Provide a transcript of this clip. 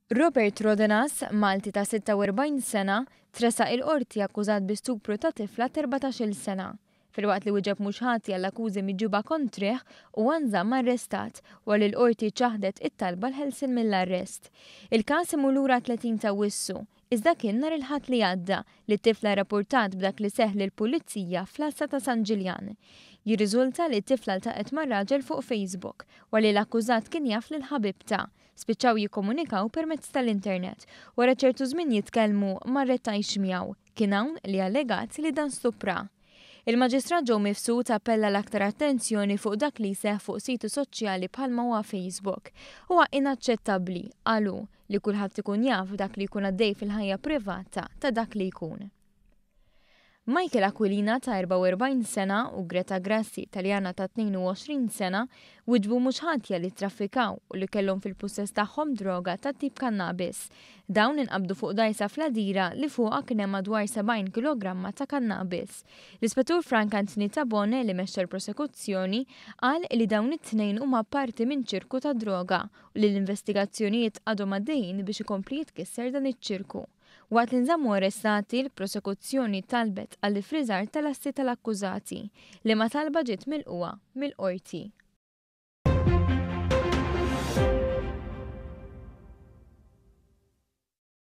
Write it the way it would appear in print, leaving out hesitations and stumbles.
Robert Rodenas, Malti ta' 46 sena, tresaq il-qorti akkużat bi stupru ta' tifla 14-il sena. Fil-waqt li wieġeb mhux ħati għall-akkużi miġjuba kontrih u nżamm arrestat wara li l-qorti ċaħdet it-talba l-ħelsien mill-arrest. Il-każ imur lura 30 ta' Wissu, iżda kien nhar il-ħadd li għadda li t-tifla rrappurtat b'dak li seħħ lill-Pulizija fl-Assa ta' San Ġiljan. Jirriżulta li t-tifla ltaqet ma' raġel fuq Facebook wara li l-akkużat kien jaf lil ħabibta. Spiċċaw jikkomunikaw permezz tal-internet wara ċertu żmien jitkellmu ma rrettajx miegħu. Kien hawn li allegat li dan stupra. Il-Maġistrat ġew mifsud appella l-aktar attenzjoni fuq dak li jseħħ fuq siti soċjali bħalma huwa Facebook. Huwa inaċċettabbli qalu li kulħadd ikun jaf dak li jkun għaddej fil-ħajja privata ta' dak li jkun. Michael Aquilina ta' 44 sena u Greta Grassi Taljana ta' 22 sena wieġbu mhux ħatja li traffikaw u li kellhom fil-pussess tagħhom droga ta' tip kannabis. Dawn inqabdu fuq dgħajsa fl-għadira li fuqha kien hemm madwar 70 kilogramma ta' kannabis. L-Ispettur Frank Antoni Tabone li mexxa l-prosekuzzjoni qal li dawn it-tnejn huma parti minn ċirku ta' droga u li l-investigazzjonijiet għadhom għaddejjin biex ikompli jitkisser dan iċ-ċirku. Waqt li nżammu arrestati l-prosekuzzjoni talbet għall-ifriżar tal-assi tal-akkużati li ma talba ġiet milquha mill-qorti.